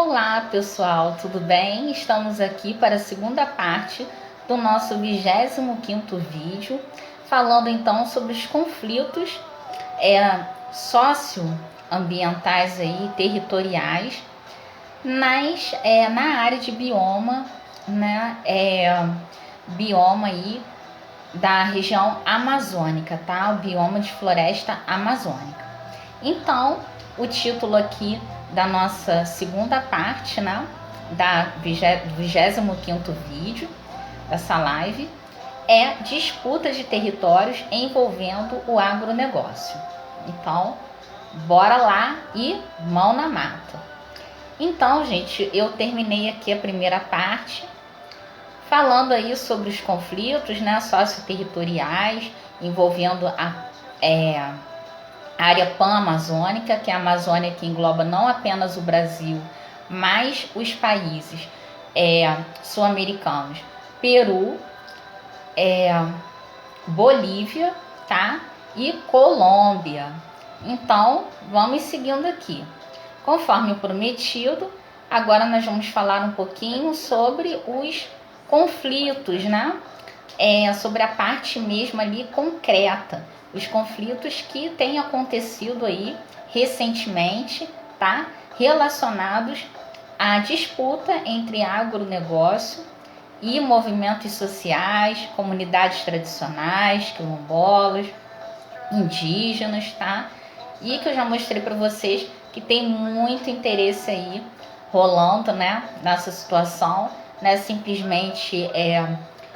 Olá pessoal, tudo bem? Estamos aqui para a segunda parte do nosso 25º vídeo, falando então sobre os conflitos socioambientais aí, territoriais na área de bioma, né? Bioma aí da região amazônica, tá? O bioma de floresta amazônica. Então, o título aqui da nossa segunda parte, né, do 25º vídeo dessa live é disputa de territórios envolvendo o agronegócio. Então, bora lá e mão na mata. Então, gente, eu terminei aqui a primeira parte falando aí sobre os conflitos, né, socioterritoriais envolvendo a área pan-amazônica, que é a Amazônia que engloba não apenas o Brasil, mas os países sul-americanos, Peru, Bolívia, tá? E Colômbia. Então, vamos seguindo aqui. Conforme prometido, agora nós vamos falar um pouquinho sobre os conflitos, né? Sobre a parte mesmo ali concreta, os conflitos que têm acontecido aí recentemente, tá? Relacionados à disputa entre agronegócio e movimentos sociais, comunidades tradicionais, quilombolas, indígenas, tá? E que eu já mostrei para vocês que tem muito interesse aí rolando, né? Nessa situação, né? Simplesmente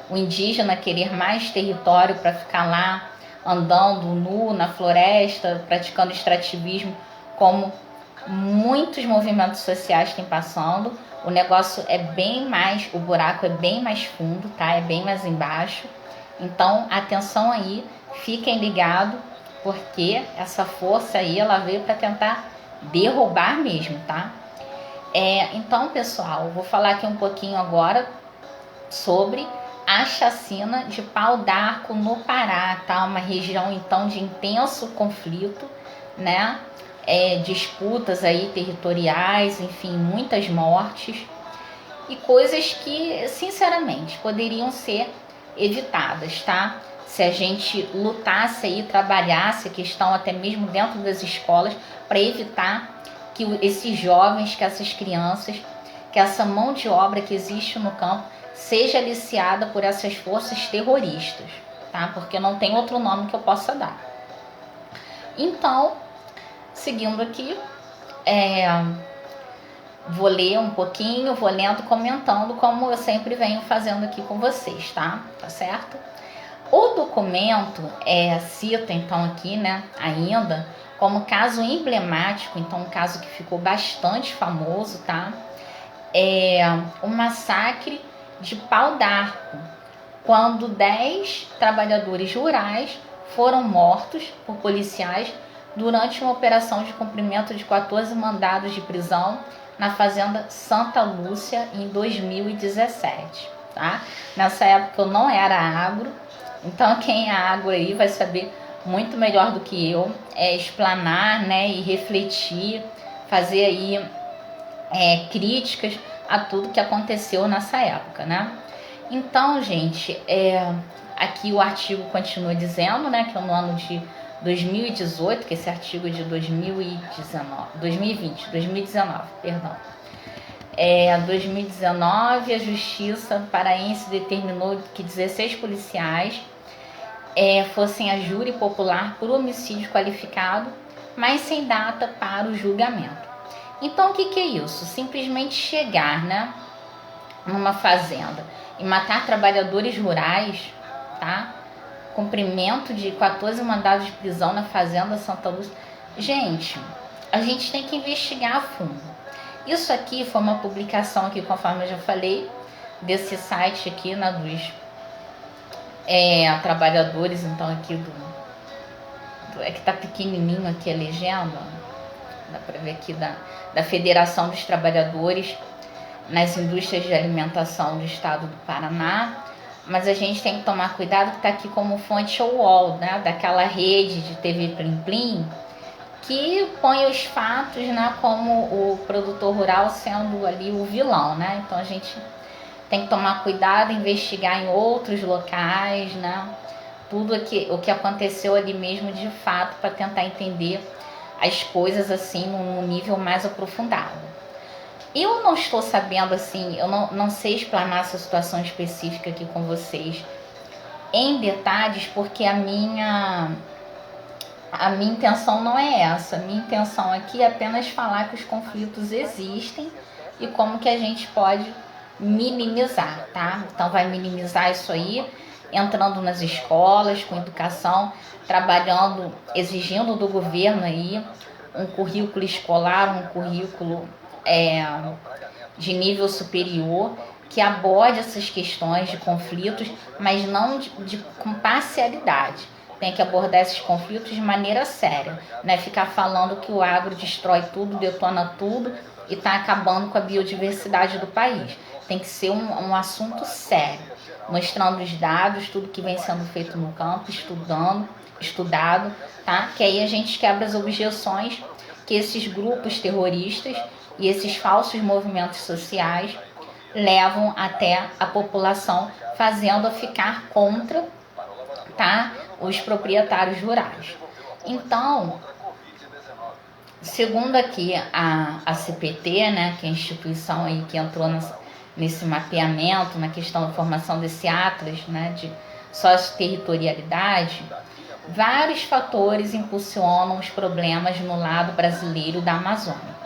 o indígena querer mais território para ficar lá andando nu na floresta, praticando extrativismo, como muitos movimentos sociais têm passando. O negócio é bem mais, o buraco é bem mais fundo, tá? É bem mais embaixo. Então, atenção aí, fiquem ligados, porque essa força aí, ela veio para tentar derrubar mesmo, tá? Então, pessoal, vou falar aqui um pouquinho agora sobre a chacina de Pau d'Arco no Pará, tá? Uma região então de intenso conflito, né? Disputas aí territoriais, enfim, muitas mortes e coisas que, sinceramente, poderiam ser evitadas, tá? Se a gente lutasse aí, trabalhasse a questão até mesmo dentro das escolas para evitar que esses jovens, que essas crianças, que essa mão de obra que existe no campo seja aliciada por essas forças terroristas, tá? Porque não tem outro nome que eu possa dar. Então, seguindo aqui, vou ler um pouquinho, vou lendo, comentando, como eu sempre venho fazendo aqui com vocês, tá? Tá certo? O documento cita, então, aqui, né, ainda, como caso emblemático, então, um caso que ficou bastante famoso, tá? O massacre de Pau d'Arco, quando 10 trabalhadores rurais foram mortos por policiais durante uma operação de cumprimento de 14 mandados de prisão na fazenda Santa Lúcia em 2017, tá? Nessa época eu não era agro, então quem é agro aí vai saber muito melhor do que eu explanar, né, e refletir, fazer aí críticas a tudo que aconteceu nessa época, né? Então, gente, aqui o artigo continua dizendo, né, que no ano de 2018, que esse artigo é de 2019, perdão. 2019, a Justiça paraense determinou que 16 policiais fossem a júri popular por homicídio qualificado, mas sem data para o julgamento. Então, o que é isso? Simplesmente chegar, né, numa fazenda e matar trabalhadores rurais, tá? Cumprimento de 14 mandados de prisão na fazenda Santa Lúcia. Gente, a gente tem que investigar a fundo. Isso aqui foi uma publicação aqui, conforme eu já falei, desse site aqui, né, dos trabalhadores, então aqui que tá pequenininho aqui a legenda, dá para ver aqui da Federação dos Trabalhadores nas Indústrias de Alimentação do Estado do Paraná, mas a gente tem que tomar cuidado que está aqui como fonte o UOL, né, daquela rede de TV Plim Plim, que põe os fatos, né, como o produtor rural sendo ali o vilão, né? Então a gente tem que tomar cuidado, investigar em outros locais, né? Tudo o que aconteceu ali mesmo de fato, para tentar entender as coisas assim num nível mais aprofundado. Eu não estou sabendo assim, eu não sei explanar essa situação específica aqui com vocês em detalhes, porque a minha intenção não é essa. A minha intenção aqui é apenas falar que os conflitos existem e como que a gente pode minimizar, tá? Então vai minimizar isso aí entrando nas escolas com educação, trabalhando, exigindo do governo aí um currículo escolar, um currículo de nível superior, que aborde essas questões de conflitos, mas não com parcialidade. Tem que abordar esses conflitos de maneira séria, né? Ficar falando que o agro destrói tudo, detona tudo e está acabando com a biodiversidade do país. Tem que ser um assunto sério, mostrando os dados, tudo que vem sendo feito no campo, estudado, tá? Que aí a gente quebra as objeções que esses grupos terroristas e esses falsos movimentos sociais levam até a população, fazendo-a ficar contra, tá, os proprietários rurais. Então, segundo aqui a CPT, né, que é a instituição aí que entrou nesse mapeamento, na questão da formação desse atlas, né, de socioterritorialidade, vários fatores impulsionam os problemas no lado brasileiro da Amazônia.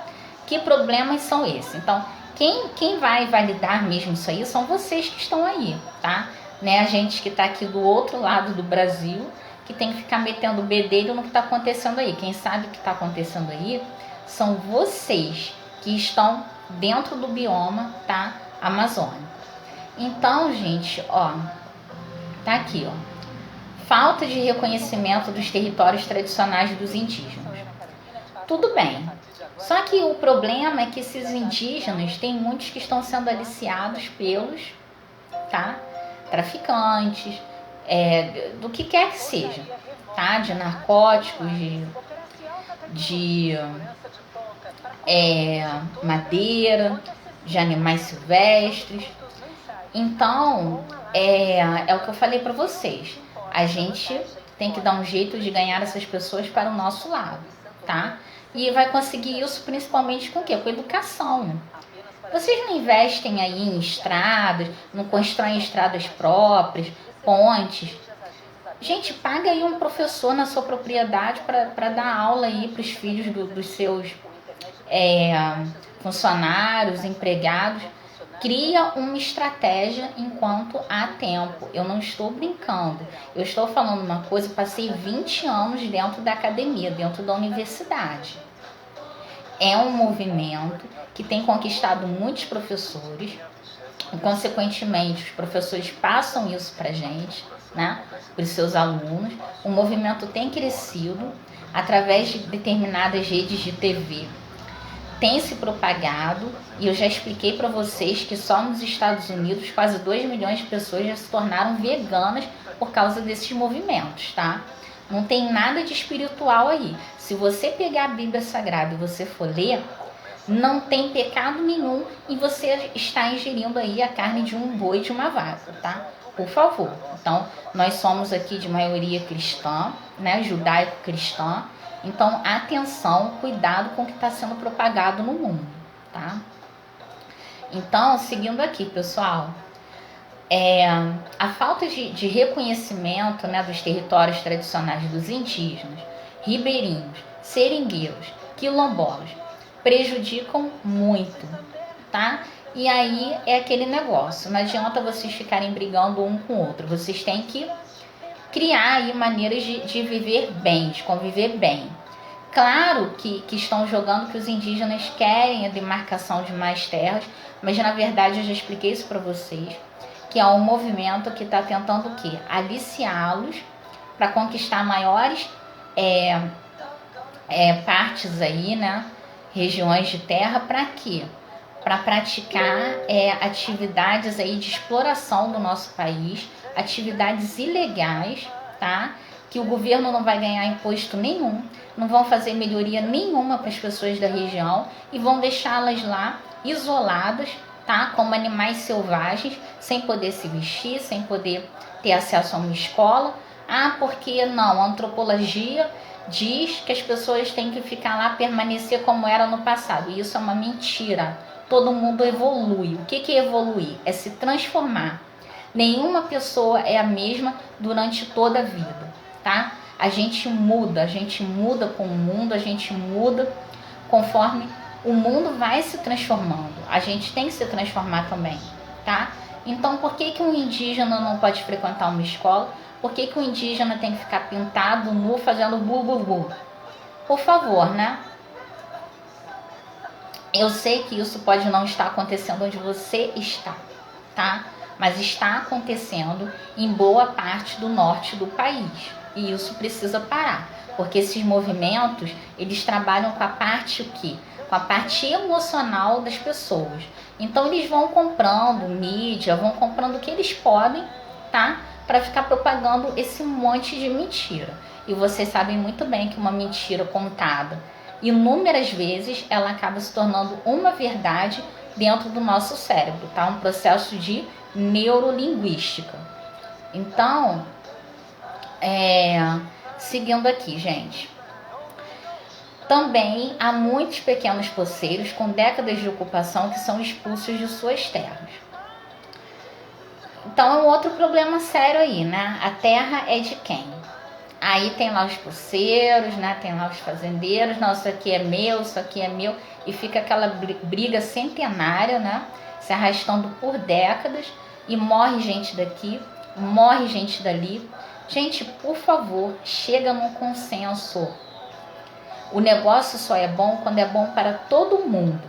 Que problemas são esses? Então, quem vai validar mesmo isso aí são vocês que estão aí, tá? Né? A gente que está aqui do outro lado do Brasil, que tem que ficar metendo o bedelho no que está acontecendo aí. Quem sabe o que está acontecendo aí são vocês que estão dentro do bioma, tá, amazônico. Então, gente, ó, tá aqui, ó. Falta de reconhecimento dos territórios tradicionais dos indígenas. Tudo bem. Só que o problema é que esses indígenas, tem muitos que estão sendo aliciados pelos, tá, traficantes, do que quer que seja, tá, de narcóticos, de madeira, de animais silvestres. Então, é o que eu falei para vocês. A gente tem que dar um jeito de ganhar essas pessoas para o nosso lado, tá? E vai conseguir isso principalmente com o quê? Com educação. Vocês não investem aí em estradas, não constroem estradas próprias, pontes. Gente, paga aí um professor na sua propriedade para dar aula aí para os filhos dos seus funcionários, empregados. Cria uma estratégia enquanto há tempo. Eu não estou brincando. Eu estou falando uma coisa, eu passei 20 anos dentro da academia, dentro da universidade. É um movimento que tem conquistado muitos professores. E, consequentemente, os professores passam isso para a gente, né, para os seus alunos. O movimento tem crescido através de determinadas redes de TV. Tem se propagado, e eu já expliquei para vocês que só nos Estados Unidos quase 2 milhões de pessoas já se tornaram veganas por causa desses movimentos, tá? Não tem nada de espiritual aí. Se você pegar a Bíblia Sagrada e você for ler, não tem pecado nenhum e você está ingerindo aí a carne de um boi e de uma vaca, tá? Por favor. Então, nós somos aqui de maioria cristã, né? Judaico-cristã. Então, atenção, cuidado com o que está sendo propagado no mundo, tá? Então, seguindo aqui, pessoal, a falta de reconhecimento, né, dos territórios tradicionais dos indígenas, ribeirinhos, seringueiros, quilombolas, prejudicam muito, tá? E aí é aquele negócio, não adianta vocês ficarem brigando um com o outro, vocês têm que criar aí maneiras de viver bem, de conviver bem. Claro que estão jogando que os indígenas querem a demarcação de mais terras, mas na verdade eu já expliquei isso para vocês, que é um movimento que está tentando o quê? Aliciá-los para conquistar maiores partes aí, né? Regiões de terra, para quê? Para praticar atividades aí de exploração do nosso país, atividades ilegais, tá? que o governo não vai ganhar imposto nenhum, não vão fazer melhoria nenhuma para as pessoas da região e vão deixá-las lá isoladas, tá? Como animais selvagens, sem poder se vestir, sem poder ter acesso a uma escola. Ah, porque não? A antropologia diz que as pessoas têm que ficar lá, permanecer como era no passado. E isso é uma mentira. Todo mundo evolui. O que é evoluir? É se transformar. Nenhuma pessoa é a mesma durante toda a vida, tá? A gente muda com o mundo, a gente muda conforme o mundo vai se transformando. A gente tem que se transformar também, tá? Então, por que um indígena não pode frequentar uma escola? Por que um indígena tem que ficar pintado, nu, fazendo bu? Por favor, né? Eu sei que isso pode não estar acontecendo onde você está, tá? Mas está acontecendo em boa parte do norte do país. E isso precisa parar, porque esses movimentos, eles trabalham com a parte o quê? Com a parte emocional das pessoas. Então eles vão comprando mídia, vão comprando o que eles podem, tá? Para ficar propagando esse monte de mentira. E vocês sabem muito bem que uma mentira contada inúmeras vezes, ela acaba se tornando uma verdade dentro do nosso cérebro, tá? Um processo de neurolinguística. Então, seguindo aqui, gente. Também há muitos pequenos poceiros com décadas de ocupação que são expulsos de suas terras. Então é um outro problema sério aí, né? A terra é de quem? Aí tem lá os poceiros, né? Tem lá os fazendeiros, não, isso aqui é meu, isso aqui é meu. E fica aquela briga centenária, né? Se arrastando por décadas e morre gente daqui, morre gente dali. Gente, por favor, chega num consenso. O negócio só é bom quando é bom para todo mundo,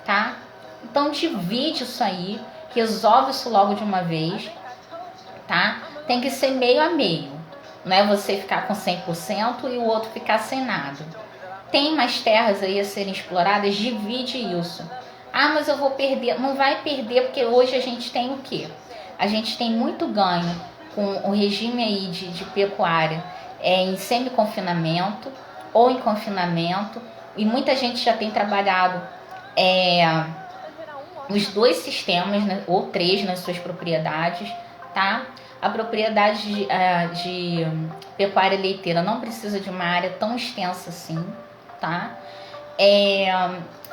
tá? Então divide isso aí, resolve isso logo de uma vez, tá? Tem que ser meio a meio, não é você ficar com 100% e o outro ficar sem nada. Tem mais terras aí a serem exploradas, divide isso. Ah, mas eu vou perder. Não vai perder, porque hoje a gente tem o quê? A gente tem muito ganho com o regime aí de pecuária em semi-confinamento ou em confinamento, e muita gente já tem trabalhado os dois sistemas, né, ou três nas suas propriedades, tá? A propriedade de pecuária leiteira não precisa de uma área tão extensa assim, tá?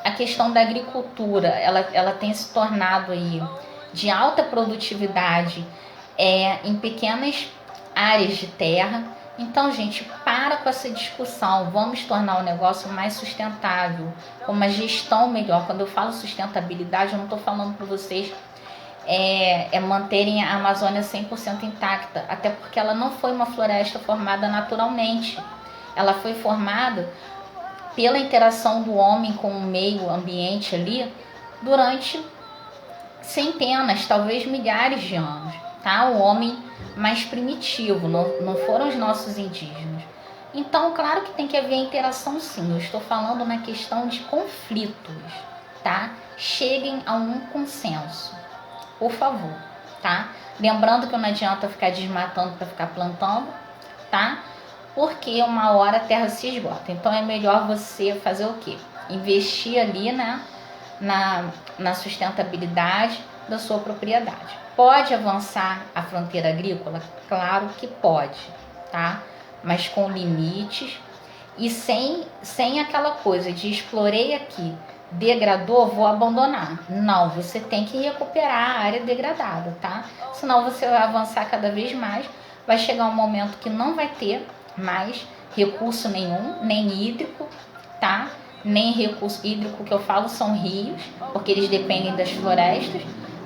A questão da agricultura, ela tem se tornado aí de alta produtividade em pequenas áreas de terra. Então, gente, para com essa discussão. Vamos tornar o negócio mais sustentável, com uma gestão melhor. Quando eu falo sustentabilidade, eu não estou falando para vocês manterem a Amazônia 100% intacta, até porque ela não foi uma floresta formada naturalmente. Ela foi formada pela interação do homem com o meio ambiente ali durante centenas, talvez milhares de anos, tá? O homem mais primitivo, não foram os nossos indígenas. Então, claro que tem que haver interação sim. Eu estou falando na questão de conflitos, tá? Cheguem a um consenso, por favor, tá? Lembrando que não adianta ficar desmatando para ficar plantando, tá? Porque uma hora a terra se esgota. Então é melhor você fazer o quê? Investir ali, né, na sustentabilidade da sua propriedade. Pode avançar a fronteira agrícola? Claro que pode, tá? Mas com limites e sem aquela coisa de explorei aqui, degradou, vou abandonar. Não, você tem que recuperar a área degradada, tá? Senão você vai avançar cada vez mais, vai chegar um momento que não vai ter mais recurso nenhum, nem hídrico, tá? Nem recurso hídrico que eu falo são rios, porque eles dependem das florestas,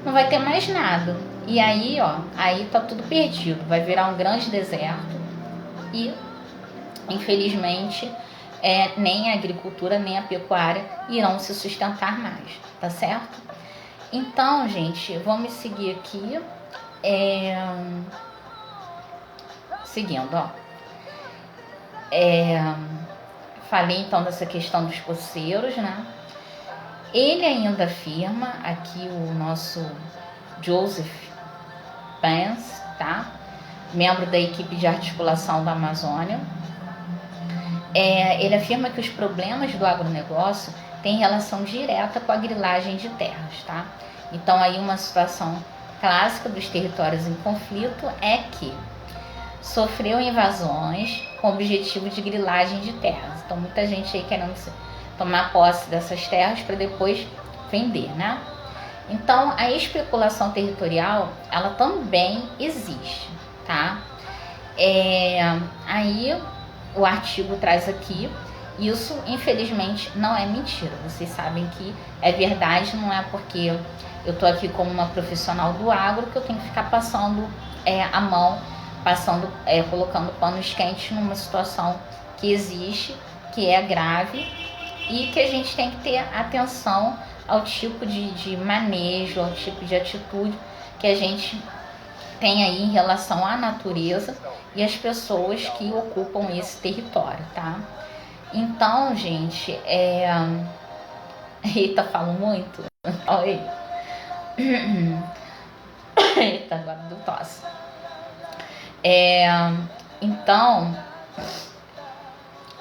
não vai ter mais nada. E aí, ó, aí tá tudo perdido, vai virar um grande deserto e, infelizmente, nem a agricultura nem a pecuária irão se sustentar mais, tá certo? Então, gente, vamos seguir aqui, seguindo, ó. Falei então dessa questão dos poceiros, né? Ele ainda afirma, aqui o nosso Joseph Pence, tá? membro da equipe de articulação da Amazônia. Ele afirma que os problemas do agronegócio têm relação direta com a grilagem de terras, tá? Então aí uma situação clássica dos territórios em conflito é que sofreu invasões com o objetivo de grilagem de terras. Então muita gente aí querendo tomar posse dessas terras para depois vender, né? Então a especulação territorial, ela também existe, tá? Aí o artigo traz aqui, isso infelizmente não é mentira. Vocês sabem que é verdade, não é porque eu tô aqui como uma profissional do agro que eu tenho que ficar passando a mão, colocando panos quentes numa situação que existe, que é grave e que a gente tem que ter atenção ao tipo de manejo, ao tipo de atitude que a gente tem aí em relação à natureza e às pessoas que ocupam esse território, tá? Então, gente, Eita, falo muito. Oi. Eita, agora deu tosse. Então,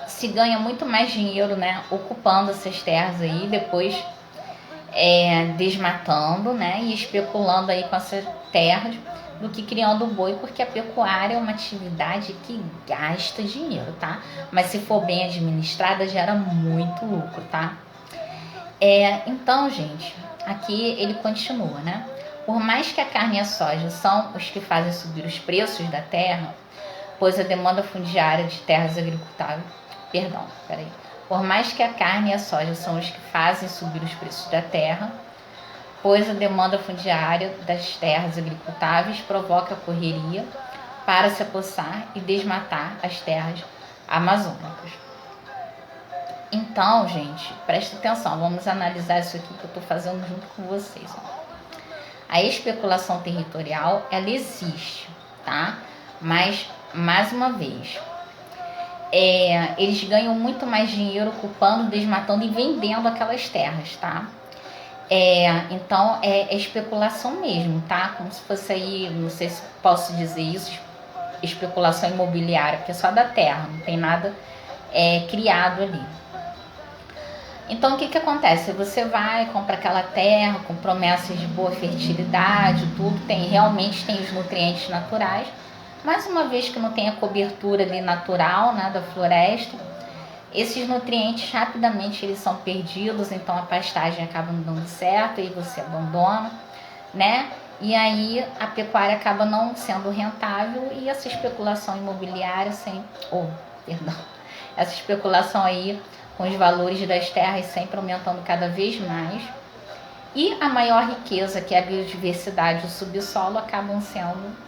se ganha muito mais dinheiro, né, ocupando essas terras aí, depois desmatando, né, e especulando aí com essas terras, do que criando boi, porque a pecuária é uma atividade que gasta dinheiro, tá? Mas se for bem administrada, gera muito lucro, tá? Então, gente, aqui ele continua, né? Por mais que a carne e a soja são os que fazem subir os preços da terra, pois a demanda fundiária de terras agricultáveis... Por mais que a carne e a soja são os que fazem subir os preços da terra, pois a demanda fundiária das terras agricultáveis provoca a correria para se apossar e desmatar as terras amazônicas. Então, gente, presta atenção, vamos analisar isso aqui que eu estou fazendo junto com vocês. A especulação territorial, ela existe, tá? Mas, mais uma vez, eles ganham muito mais dinheiro ocupando, desmatando e vendendo aquelas terras, tá? Então é especulação mesmo, tá? Como se fosse aí, não sei se posso dizer isso, especulação imobiliária, porque é só da terra, não tem nada criado ali. Então o que acontece? Você vai, compra aquela terra com promessas de boa fertilidade, tudo, realmente tem os nutrientes naturais, mas uma vez que não tem a cobertura ali natural, né, da floresta, esses nutrientes rapidamente eles são perdidos, então a pastagem acaba não dando certo e você abandona, né? E aí a pecuária acaba não sendo rentável e essa especulação imobiliária essa especulação aí com os valores das terras sempre aumentando cada vez mais e a maior riqueza, que é a biodiversidade e o subsolo, acabam sendo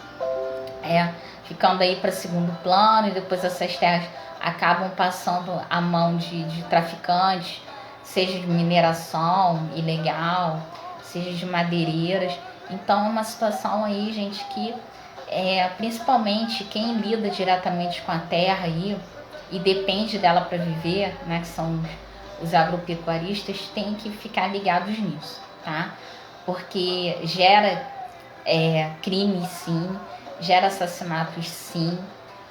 ficando aí para segundo plano, e depois essas terras acabam passando a mão de traficantes, seja de mineração ilegal, seja de madeireiras. Então é uma situação aí, gente, que principalmente quem lida diretamente com a terra aí e depende dela para viver, né, que são os agropecuaristas, tem que ficar ligados nisso, tá? Porque gera crimes, sim, gera assassinatos, sim,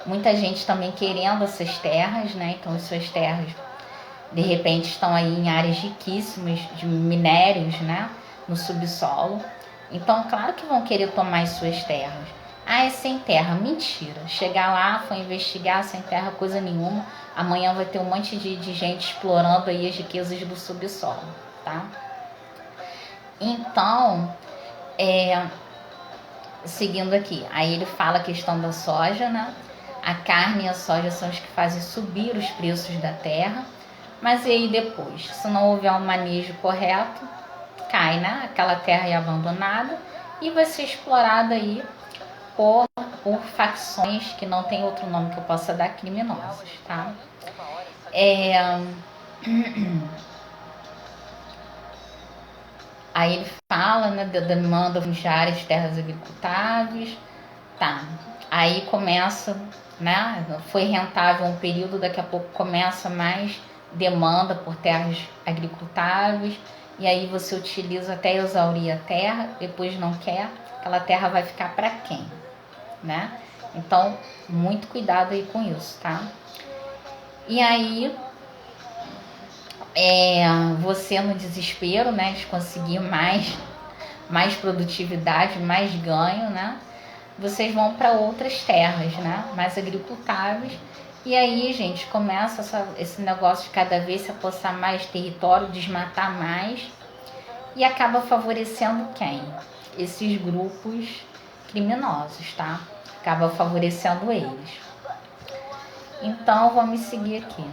muita gente também querendo essas terras, né? Então essas terras de repente estão aí em áreas riquíssimas de minérios, né, no subsolo. Então claro que vão querer tomar as suas terras. É sem terra, mentira. Chegar lá, foi investigar, sem terra coisa nenhuma, amanhã vai ter um monte de gente explorando aí as riquezas do subsolo, tá? Então, seguindo aqui, aí ele fala a questão da soja, né? A carne e a soja são os que fazem subir os preços da terra, mas e aí depois? Se não houver um manejo correto, cai, né? Aquela terra é abandonada e vai ser explorada aí por facções que não tem outro nome que eu possa dar, criminosos, tá? Aí ele fala, né, da demanda fundiária de terras agricultáveis, tá? Aí começa, né, foi rentável um período, daqui a pouco começa mais demanda por terras agricultáveis, e aí você utiliza até exaurir a terra, depois não quer, aquela terra vai ficar para quem, né? Então, muito cuidado aí com isso, tá? E aí, você no desespero, né, de conseguir mais produtividade, mais ganho, né? Vocês vão para outras terras, né, mais agricultáveis. E aí, gente, começa esse negócio de cada vez se apossar mais território, desmatar mais, e acaba favorecendo quem? Esses grupos criminosos, tá? Acaba favorecendo eles. Então, vamos seguir aqui.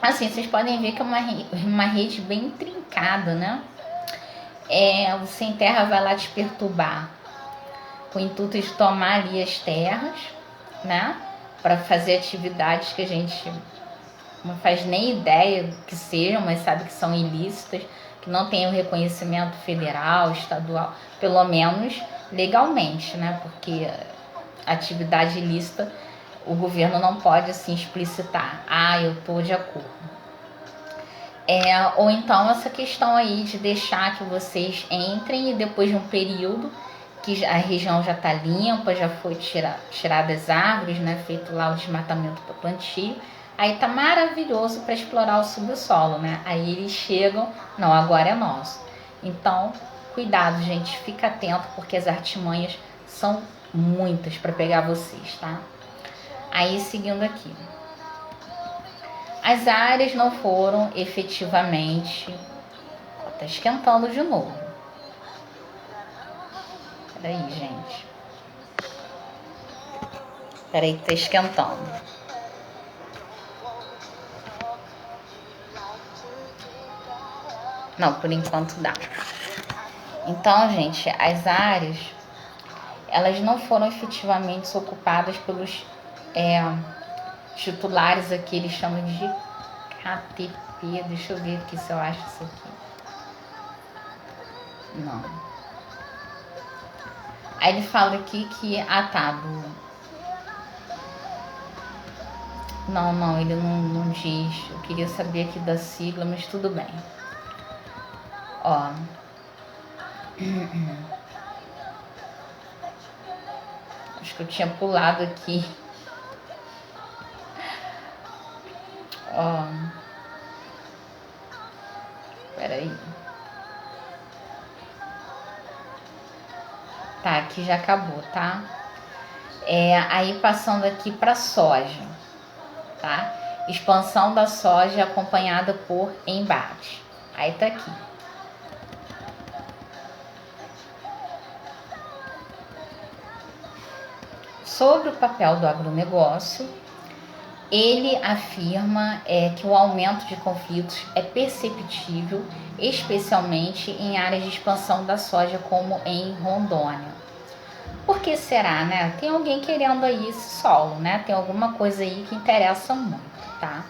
Assim, vocês podem ver que é uma rede bem intrincada, né? O Sem Terra vai lá te perturbar com o intuito de tomar ali as terras, né? Para fazer atividades que a gente não faz nem ideia que sejam, mas sabe que são ilícitas, que não tem o reconhecimento federal, estadual, pelo menos legalmente, né? Porque atividade ilícita, o governo não pode assim explicitar, eu tô de acordo. Ou então essa questão aí de deixar que vocês entrem e depois de um período que a região já está limpa, já foi tirada as árvores, né? Feito lá o desmatamento para plantio, aí tá maravilhoso para explorar o subsolo, né? Aí eles chegam, não, agora é nosso. Então, cuidado, gente, fica atento, porque as artimanhas são muitas para pegar vocês, tá? Aí, seguindo aqui. As áreas não foram efetivamente... Tá esquentando de novo. Peraí, gente. Peraí que tá esquentando. Não, por enquanto dá. Então, gente, as áreas, elas não foram efetivamente ocupadas pelos titulares aqui, eles chamam de KTP. Deixa eu ver aqui se eu acho isso aqui. Não. Aí ele fala aqui que, Não, ele não diz. Eu queria saber aqui da sigla, mas tudo bem. Ó. Acho que eu tinha pulado aqui. Ó. Peraí. Tá, aqui já acabou, tá? Aí passando aqui para soja, tá? Expansão da soja acompanhada por embate. Aí tá aqui. Sobre o papel do agronegócio, ele afirma que o aumento de conflitos é perceptível, especialmente em áreas de expansão da soja, como em Rondônia. Por que será, né? Tem alguém querendo aí esse solo, né? Tem alguma coisa aí que interessa muito, tá?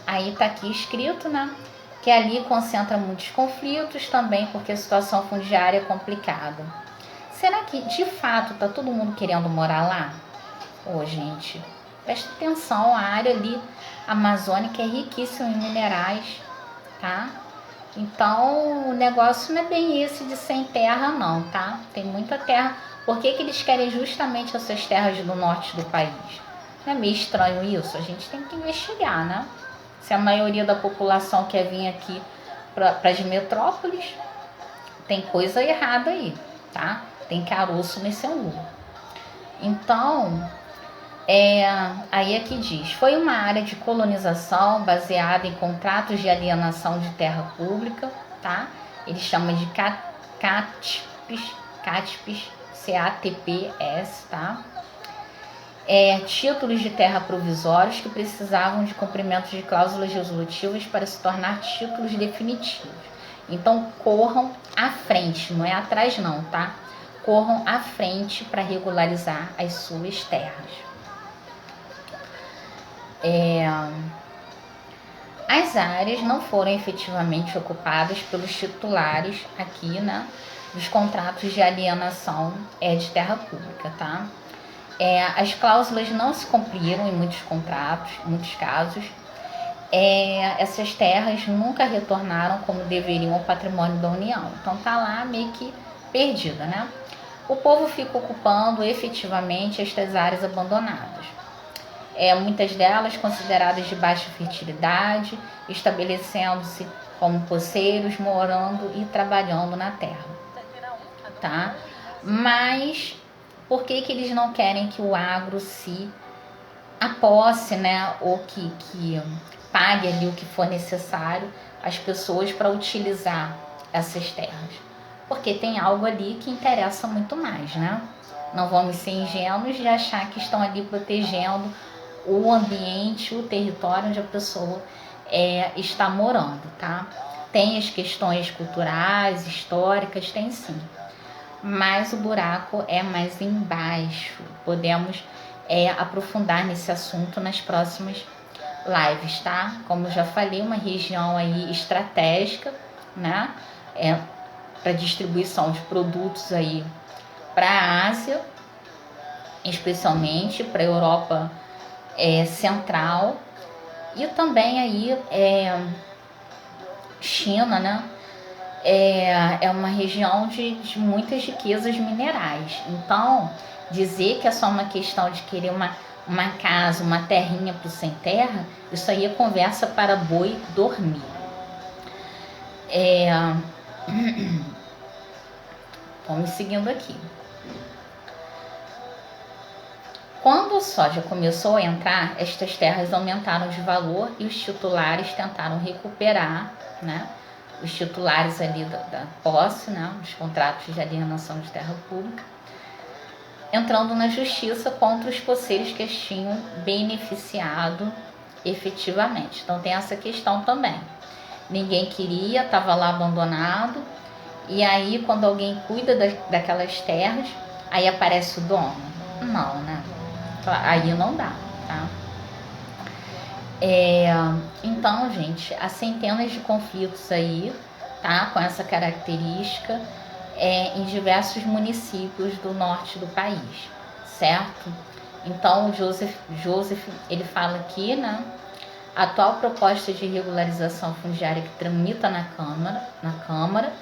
Aí tá aqui escrito, né? Que ali concentra muitos conflitos também, porque a situação fundiária é complicada. Será que, de fato, tá todo mundo querendo morar lá? Gente, presta atenção, a área ali amazônica é riquíssima em minerais, tá? Então, o negócio não é bem esse de sem terra, não, tá? Tem muita terra. Por que eles querem justamente essas terras do norte do país? Não é meio estranho isso? A gente tem que investigar, né? Se a maioria da população quer vir aqui para as metrópoles, tem coisa errada aí, tá? Tem caroço nesse angu. Então, aí aqui diz, foi uma área de colonização baseada em contratos de alienação de terra pública, tá? Eles chamam de CATPs, CATPS, tá? Títulos de terra provisórios que precisavam de cumprimento de cláusulas resolutivas para se tornar títulos definitivos. Então, corram à frente, não é atrás não, tá? Corram à frente para regularizar as suas terras. As áreas não foram efetivamente ocupadas pelos titulares aqui, né, dos contratos de alienação de terra pública, tá? As cláusulas não se cumpriram em muitos contratos, em muitos casos. Essas terras nunca retornaram como deveriam ao patrimônio da União. Então tá lá meio que perdida, né? O povo fica ocupando efetivamente estas áreas abandonadas. Muitas delas consideradas de baixa fertilidade, estabelecendo-se como poceiros, morando e trabalhando na terra, tá? Mas por que eles não querem que o agro se aposse, né, ou que pague ali o que for necessário às pessoas para utilizar essas terras? Porque tem algo ali que interessa muito mais, né? Não vamos ser ingênuos de achar que estão ali protegendo o ambiente, o território onde a pessoa está morando, tá? Tem as questões culturais, históricas, tem sim. Mas o buraco é mais embaixo. Podemos aprofundar nesse assunto nas próximas lives, tá? Como eu já falei, uma região aí estratégica, né? Para distribuição de produtos aí para a Ásia, especialmente para a Europa Central, e também aí China, né? É uma região de muitas riquezas minerais. Então, dizer que é só uma questão de querer uma casa, uma terrinha para o sem terra, isso aí é conversa para boi dormir. Vamos seguindo aqui. Quando a soja começou a entrar, estas terras aumentaram de valor e os titulares tentaram recuperar, né? Os titulares ali da posse, né? Os contratos de alienação de terra pública, entrando na justiça contra os poceiros que as tinham beneficiado efetivamente. Então tem essa questão também. Ninguém queria, estava lá abandonado, e aí quando alguém cuida daquelas terras, aí aparece o dono. Não, né? Aí não dá, tá? Então, gente, há centenas de conflitos aí, tá? Com essa característica em diversos municípios do norte do país, certo? Então, o Joseph, ele fala aqui, né? A atual proposta de regularização fundiária que tramita na Câmara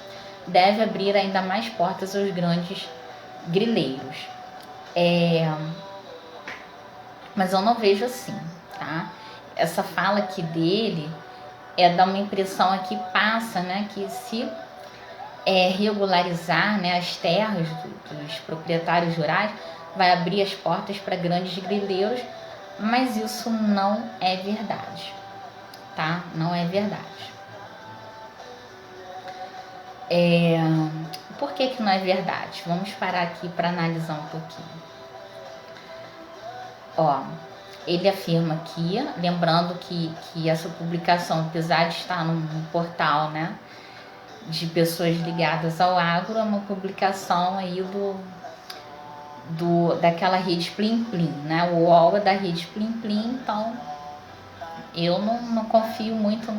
deve abrir ainda mais portas aos grandes grileiros. Mas eu não vejo assim, tá? Essa fala aqui dele dá uma impressão aqui, passa, né? Que se regularizar, né, as terras dos proprietários rurais, vai abrir as portas para grandes grileiros, mas isso não é verdade, tá? Não é verdade. Por que não é verdade? Vamos parar aqui para analisar um pouquinho. Ele afirma aqui, lembrando que essa publicação, apesar de estar num portal, né, de pessoas ligadas ao agro, é uma publicação aí daquela rede Plim Plim, né? O UOL é da rede Plim Plim, então eu não confio muito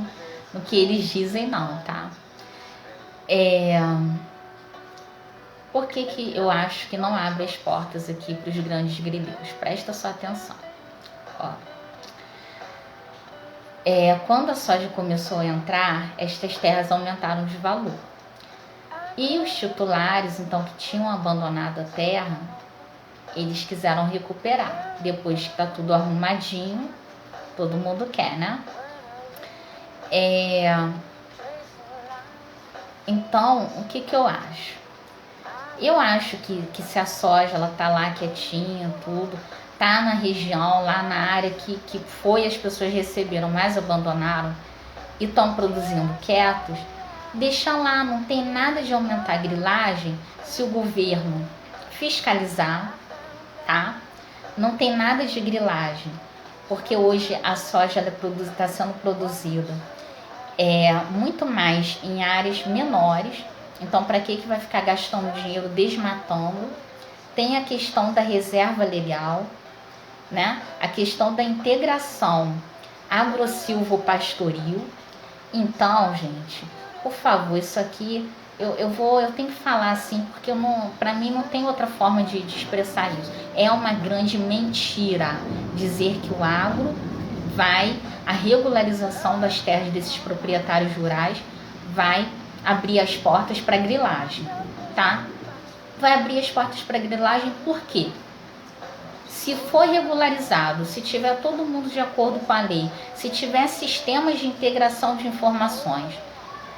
no que eles dizem não, tá? Por que eu acho que não abre as portas aqui para os grandes grileiros? Presta sua atenção. Quando a soja começou a entrar, estas terras aumentaram de valor. E os titulares, então, que tinham abandonado a terra, eles quiseram recuperar. Depois que está tudo arrumadinho, todo mundo quer, né? Então, o que eu acho? Eu acho que se a soja ela tá lá quietinha, tudo, tá na região, lá na área que foi as pessoas receberam, mas abandonaram e estão produzindo quietos, deixa lá, não tem nada de aumentar a grilagem se o governo fiscalizar, tá? Não tem nada de grilagem, porque hoje a soja está sendo produzida muito mais em áreas menores. Então, para que vai ficar gastando dinheiro desmatando? Tem a questão da reserva legal, né? A questão da integração agro-silvopastoril. Então, gente, por favor, isso aqui eu tenho que falar assim, porque para mim não tem outra forma de expressar isso. É uma grande mentira dizer que o agro a regularização das terras desses proprietários rurais vai abrir as portas para grilagem, tá? vai abrir as portas para grilagem, por quê? Se for regularizado, se tiver todo mundo de acordo com a lei, se tiver sistemas de integração de informações,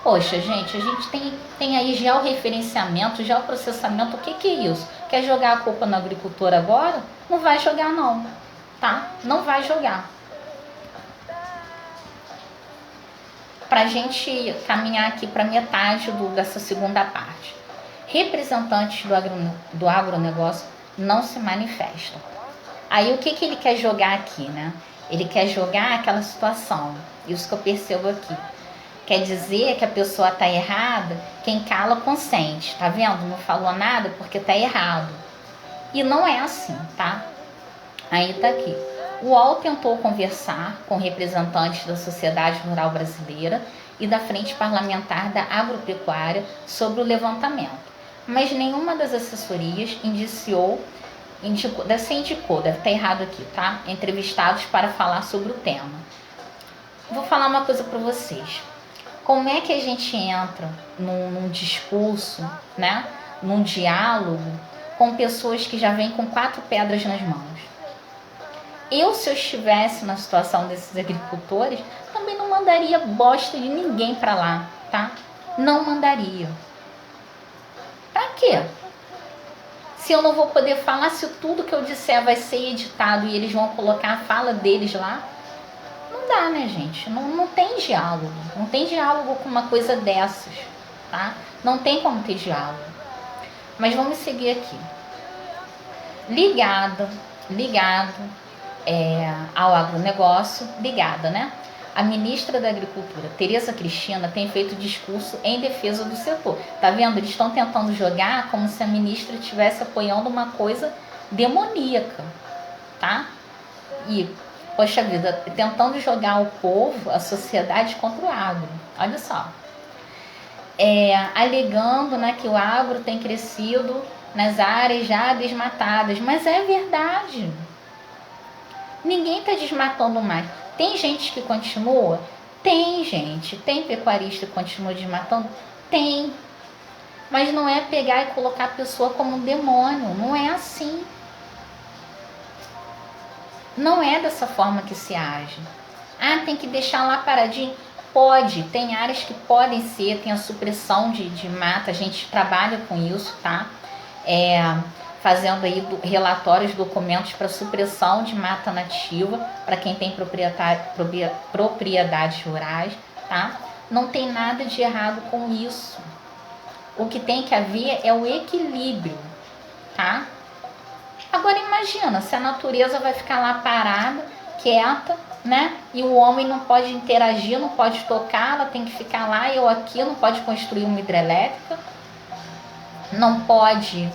poxa, gente, a gente tem aí georreferenciamento, geoprocessamento, o que é isso? Quer jogar a culpa no agricultor agora? Não vai jogar não, tá? Não vai jogar. Para a gente caminhar aqui para metade dessa segunda parte. Representantes do agronegócio não se manifestam. Aí o que ele quer jogar aqui, né? Ele quer jogar aquela situação, isso que eu percebo aqui. Quer dizer que a pessoa está errada, quem cala consente, tá vendo? Não falou nada porque tá errado. E não é assim, tá? Aí tá aqui. O UOL tentou conversar com representantes da sociedade rural brasileira e da Frente Parlamentar da Agropecuária sobre o levantamento, mas nenhuma das assessorias indicou, deve estar errado aqui, tá? Entrevistados para falar sobre o tema. Vou falar uma coisa para vocês. Como é que a gente entra num discurso, né? Num diálogo com pessoas que já vêm com 4 pedras nas mãos? Se eu estivesse na situação desses agricultores, também não mandaria bosta de ninguém para lá, tá? Não mandaria. Pra quê? Se eu não vou poder falar, se tudo que eu disser vai ser editado e eles vão colocar a fala deles lá, não dá, né, gente? Não tem diálogo. Não tem diálogo com uma coisa dessas, tá? Não tem como ter diálogo. Mas vamos seguir aqui. Ligado ao agronegócio, né? A ministra da Agricultura, Tereza Cristina, tem feito discurso em defesa do setor. Tá vendo? Eles estão tentando jogar como se a ministra estivesse apoiando uma coisa demoníaca, tá? E, poxa vida, tentando jogar o povo, a sociedade contra o agro. Olha só. Alegando, né, que o agro tem crescido nas áreas já desmatadas. Mas é verdade. Ninguém está desmatando mais. Tem gente que continua? Tem gente. Tem pecuarista que continua desmatando? Tem. Mas não é pegar e colocar a pessoa como um demônio. Não é assim. Não é dessa forma que se age. Tem que deixar lá paradinho. Pode. Tem áreas que podem ser. Tem a supressão de mata. A gente trabalha com isso, tá? Fazendo aí relatórios, documentos para supressão de mata nativa para quem tem propriedades rurais, tá? Não tem nada de errado com isso. O que tem que haver é o equilíbrio, tá? Agora imagina, se a natureza vai ficar lá parada, quieta, né? E o homem não pode interagir, não pode tocar, ela tem que ficar lá, eu aqui, não pode construir uma hidrelétrica, não pode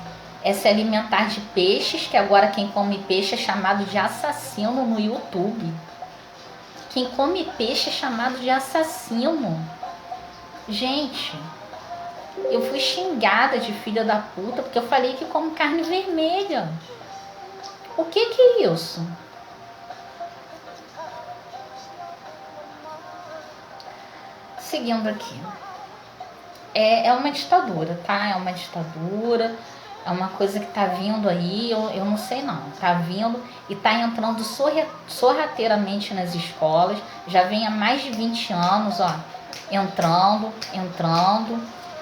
se alimentar de peixes, que agora quem come peixe é chamado de assassino no YouTube. Quem come peixe é chamado de assassino. Gente, eu fui xingada de filha da puta porque eu falei que como carne vermelha. O que é isso? Seguindo aqui. É uma ditadura, tá? É uma ditadura. É uma coisa que tá vindo aí, eu não sei não. Tá vindo e tá entrando sorrateiramente nas escolas. Já vem há mais de 20 anos, ó. Entrando.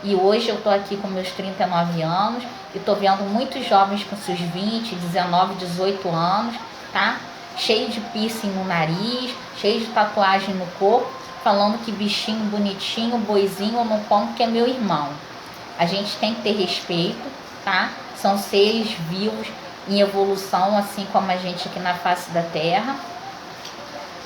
E hoje eu tô aqui com meus 39 anos e tô vendo muitos jovens com seus 20, 19, 18 anos, tá? Cheio de piercing no nariz, cheio de tatuagem no corpo, falando que bichinho bonitinho, boizinho, eu não como porque é meu irmão. A gente tem que ter respeito, tá? São seres vivos em evolução, assim como a gente aqui na face da Terra.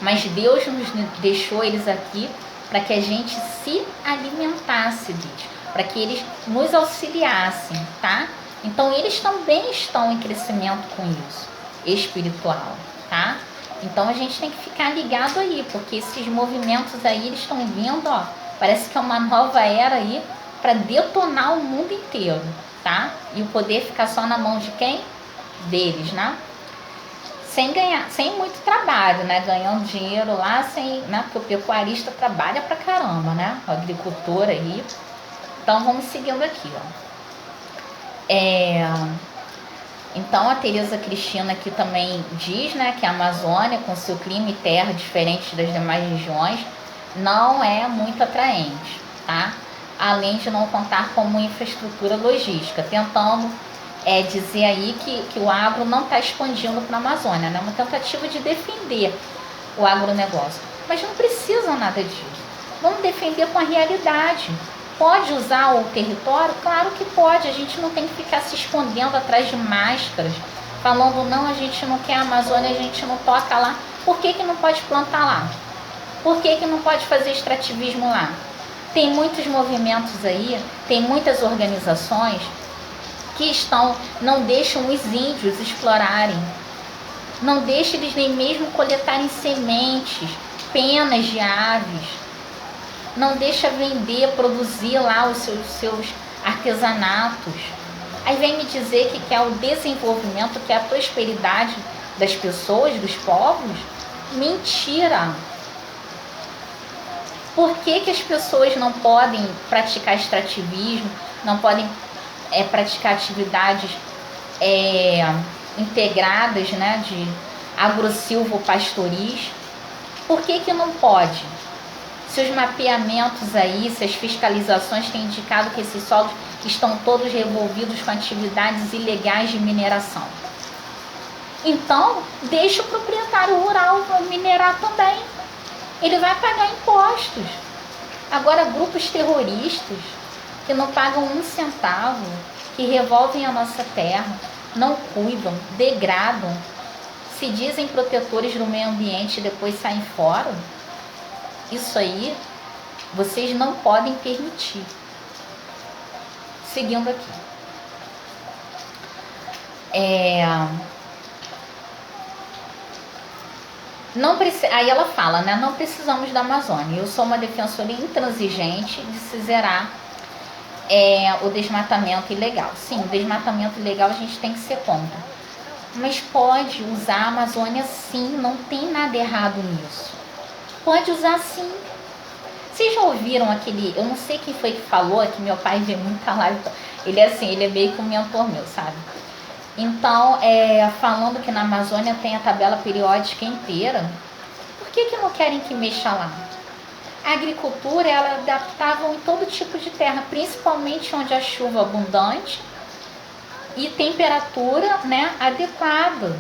Mas Deus nos deixou eles aqui para que a gente se alimentasse deles, para que eles nos auxiliassem, tá? Então eles também estão em crescimento com isso, espiritual, tá? Então a gente tem que ficar ligado aí, porque esses movimentos aí, eles estão vindo, ó, parece que é uma nova era aí para detonar o mundo inteiro, tá? E o poder ficar só na mão de quem? Deles, né? Sem muito trabalho, né? Ganhando dinheiro lá, né? Porque o pecuarista trabalha pra caramba, né? O agricultor aí. Então vamos seguindo aqui, ó. Então a Tereza Cristina aqui também diz, né, que a Amazônia, com seu clima e terra diferentes das demais regiões, não é muito atraente, tá? Além de não contar com uma infraestrutura logística, tentando dizer aí que o agro não está expandindo para a Amazônia, né? Uma tentativa de defender o agronegócio. Mas não precisam nada disso. Vamos defender com a realidade. Pode usar o território? Claro que pode. A gente não tem que ficar se escondendo atrás de máscaras, falando, não, a gente não quer a Amazônia, a gente não toca lá. Por que não pode plantar lá? Por que não pode fazer extrativismo lá? Tem muitos movimentos aí, tem muitas organizações que não deixam os índios explorarem. Não deixam eles nem mesmo coletarem sementes, penas de aves. Não deixa vender, produzir lá os seus artesanatos. Aí vem me dizer que quer o desenvolvimento, que é a prosperidade das pessoas, dos povos. Mentira! Por que as pessoas não podem praticar extrativismo, não podem praticar atividades integradas, né, de agrosilvopastoris? Por que não pode? Se os mapeamentos aí, se as fiscalizações têm indicado que esses solos estão todos revolvidos com atividades ilegais de mineração. Então, deixa o proprietário rural minerar também. Ele vai pagar impostos. Agora, grupos terroristas que não pagam um centavo, que revolvem a nossa terra, não cuidam, degradam, se dizem protetores do meio ambiente e depois saem fora. Isso aí, vocês não podem permitir. Seguindo aqui. Aí ela fala, né? Não precisamos da Amazônia. Eu sou uma defensora intransigente de se zerar o desmatamento ilegal. Sim, o desmatamento ilegal a gente tem que ser contra. Mas pode usar a Amazônia sim, não tem nada errado nisso. Pode usar sim. Vocês já ouviram aquele... Eu não sei quem foi que falou, que meu pai vê muita live. Ele é assim, ele é meio que um mentor meu, sabe? Então, falando que na Amazônia tem a tabela periódica inteira, por que não querem que mexa lá? A agricultura, ela é adaptável em todo tipo de terra, principalmente onde a chuva é abundante e temperatura, né, adequada.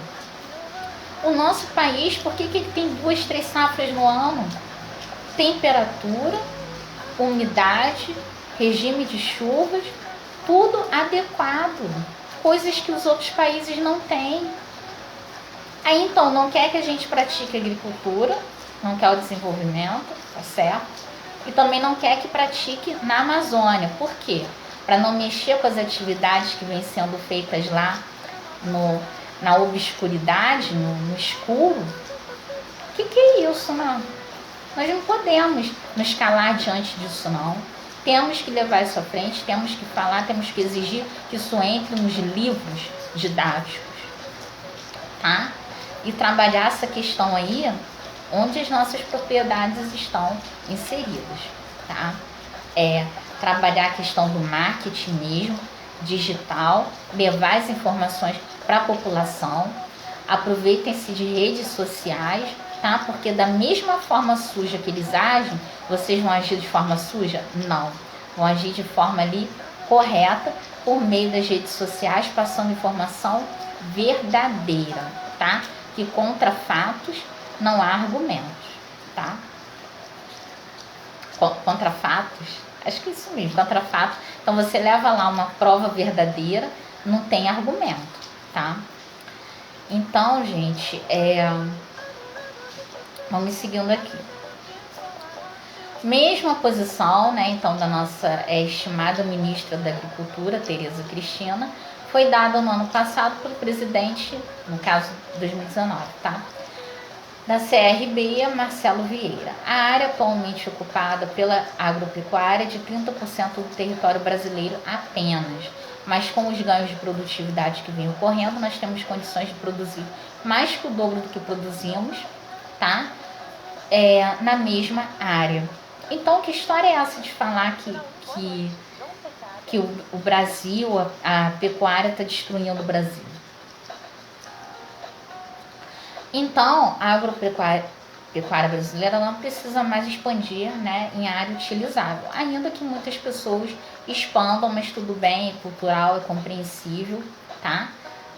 O nosso país, por que ele tem 2, 3 safras no ano? Temperatura, umidade, regime de chuvas, tudo adequado. Coisas que os outros países não têm. Aí então, não quer que a gente pratique agricultura, não quer o desenvolvimento, tá certo? E também não quer que pratique na Amazônia. Por quê? Para não mexer com as atividades que vêm sendo feitas lá na obscuridade, no escuro. O que é isso, não? Nós não podemos nos calar diante disso, não. Temos que levar isso à frente, temos que falar, temos que exigir que isso entre nos livros didáticos, tá? E trabalhar essa questão aí, onde as nossas propriedades estão inseridas, tá? Trabalhar a questão do marketing mesmo, digital, levar as informações para a população, aproveitem-se de redes sociais, tá? Porque da mesma forma suja que eles agem, vocês vão agir de forma suja? Não. Vão agir de forma ali correta, por meio das redes sociais, passando informação verdadeira, tá? Que contra fatos não há argumentos, tá? Contra fatos, acho que é isso mesmo, contra fatos. Então você leva lá uma prova verdadeira, não tem argumento, tá? Então, gente, vamos seguindo aqui. Mesma posição, né, então, da nossa estimada ministra da Agricultura, Tereza Cristina, foi dada no ano passado pelo presidente, no caso 2019, tá? Da CRB, Marcelo Vieira. A área atualmente ocupada pela agropecuária é de 30% do território brasileiro apenas. Mas com os ganhos de produtividade que vem ocorrendo, nós temos condições de produzir mais que o dobro do que produzimos, tá? Na mesma área. Então, que história é essa de falar que que o Brasil, a pecuária está destruindo o Brasil. Então, a agropecuária brasileira não precisa mais expandir, né, em área utilizável, ainda que muitas pessoas expandam, mas tudo bem, é cultural, é compreensível, tá?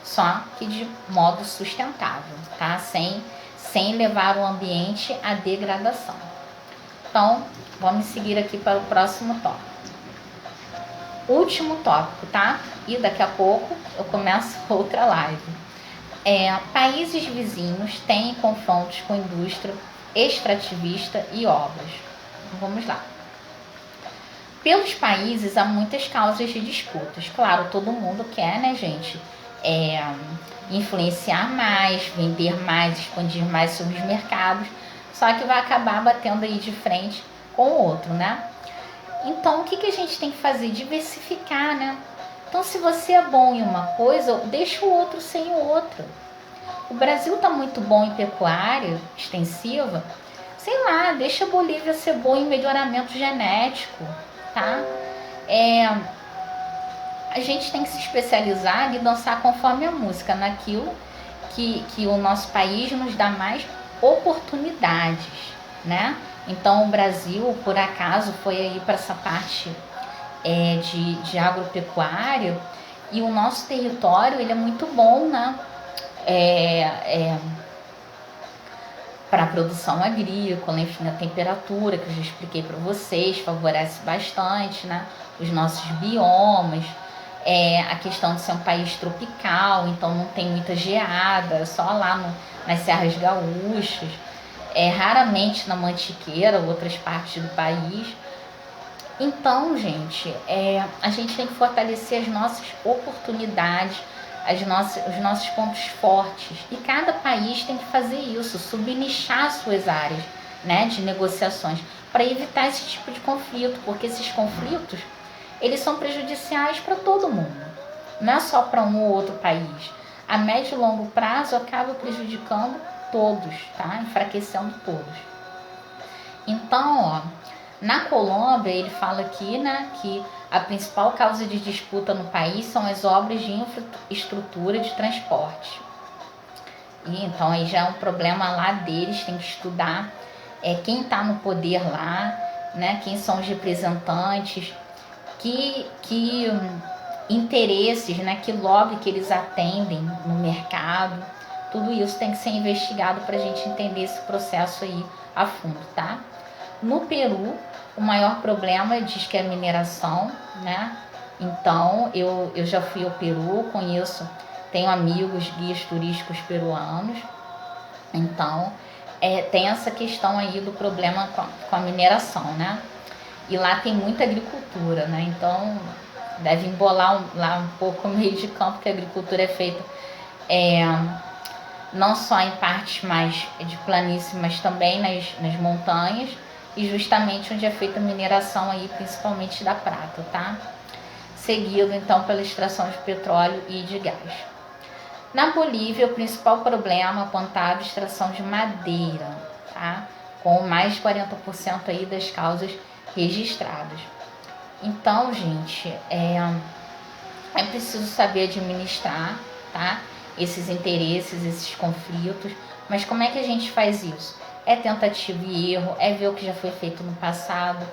Só que de modo sustentável, tá? Sem levar o ambiente à degradação. Então, vamos seguir aqui para o próximo tópico. Último tópico, tá? E daqui a pouco eu começo outra live. Países vizinhos têm confrontos com indústria extrativista e obras. Vamos lá. Pelos países há muitas causas de disputas. Claro, todo mundo quer, né, gente? Influenciar mais, vender mais, expandir mais seus mercados. Só que vai acabar batendo aí de frente com o outro, né? Então, o que a gente tem que fazer? Diversificar, né? Então, se você é bom em uma coisa, deixa o outro sem outra. O Brasil está muito bom em pecuária extensiva, sei lá, deixa a Bolívia ser bom em melhoramento genético, tá? A gente tem que se especializar e dançar conforme a música, naquilo que o nosso país nos dá mais oportunidades, né? Então, o Brasil, por acaso, foi aí para essa parte de agropecuária, e o nosso território ele é muito bom, né? Para a produção agrícola, enfim, a temperatura que eu já expliquei para vocês favorece bastante, né? Os nossos biomas, a questão de ser um país tropical, então não tem muita geada, só lá nas Serras Gaúchas, raramente na Mantiqueira, outras partes do país. Então, gente, a gente tem que fortalecer as nossas oportunidades, os nossos pontos fortes. E cada país tem que fazer isso, subnichar suas áreas, né, de negociações, para evitar esse tipo de conflito, porque esses conflitos, eles são prejudiciais para todo mundo, não é só para um ou outro país. A médio e longo prazo acaba prejudicando todos, tá? Enfraquecendo todos. Então, ó, na Colômbia, ele fala aqui, né, que a principal causa de disputa no país são as obras de infraestrutura de transporte. E então aí já é um problema lá deles, tem que estudar quem está no poder lá, né, quem são os representantes, que interesses, né, que lobby que eles atendem no mercado. Tudo isso tem que ser investigado para a gente entender esse processo aí a fundo, tá? No Peru, o maior problema diz que é a mineração, né? Então, eu já fui ao Peru, tenho amigos, guias turísticos peruanos. Então, tem essa questão aí do problema com a mineração, né? E lá tem muita agricultura, né? Então, deve embolar lá um pouco o meio de campo, que a agricultura é feita não só em partes mais de planície, mas também nas montanhas, e justamente onde é feita a mineração aí, principalmente da prata, tá? Seguido então pela extração de petróleo e de gás. Na Bolívia, o principal problema apontado é a extração de madeira, tá? Com mais de 40% aí das causas registradas. Então, gente, é preciso saber administrar, tá? Esses interesses, esses conflitos. Mas como é que a gente faz isso? É tentativa e erro, é ver o que já foi feito no passado,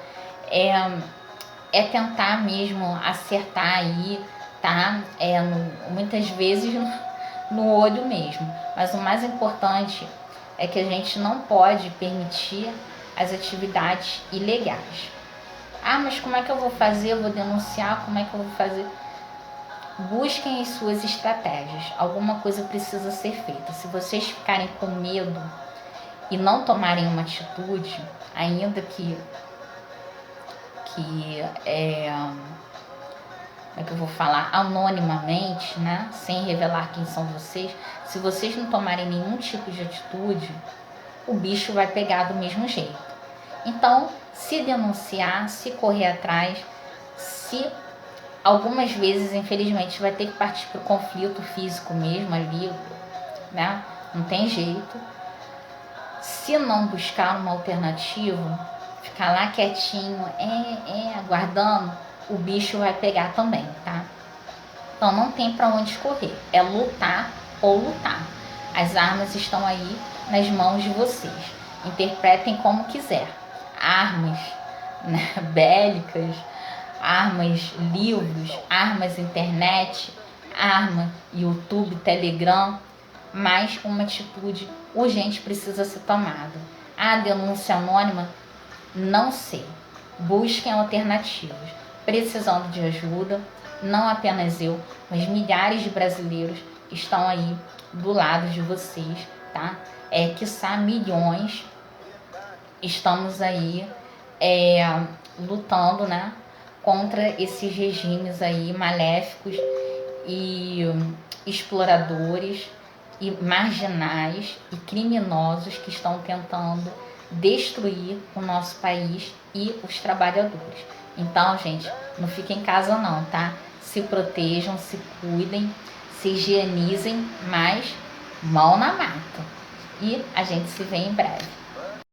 é tentar mesmo acertar aí, tá? Muitas vezes no olho mesmo. Mas o mais importante é que a gente não pode permitir as atividades ilegais. Ah, mas como é que eu vou fazer? Eu vou denunciar? Como é que eu vou fazer? Busquem as suas estratégias. Alguma coisa precisa ser feita. Se vocês ficarem com medo e não tomarem uma atitude, ainda que como é que eu vou falar, anonimamente, né, sem revelar quem são vocês, se vocês não tomarem nenhum tipo de atitude, o bicho vai pegar do mesmo jeito. Então, se denunciar, se correr atrás, algumas vezes, infelizmente, vai ter que partir para o conflito físico mesmo ali, né, não tem jeito. Se não buscar uma alternativa, ficar lá quietinho, aguardando, o bicho vai pegar também, tá? Então não tem para onde escorrer, é lutar ou lutar. As armas estão aí nas mãos de vocês. Interpretem como quiser. Armas, né, bélicas, armas livros, armas internet, arma YouTube, Telegram, mas uma atitude urgente precisa ser tomada. A denúncia anônima, não sei. Busquem alternativas. Precisando de ajuda, não apenas eu, mas milhares de brasileiros estão aí do lado de vocês, tá? Quiçá milhões estamos aí lutando, né, contra esses regimes aí maléficos e exploradores e marginais e criminosos que estão tentando destruir o nosso país e os trabalhadores. Então, gente, não fiquem em casa não, tá? Se protejam, se cuidem, se higienizem, mas mão na mata. E a gente se vê em breve.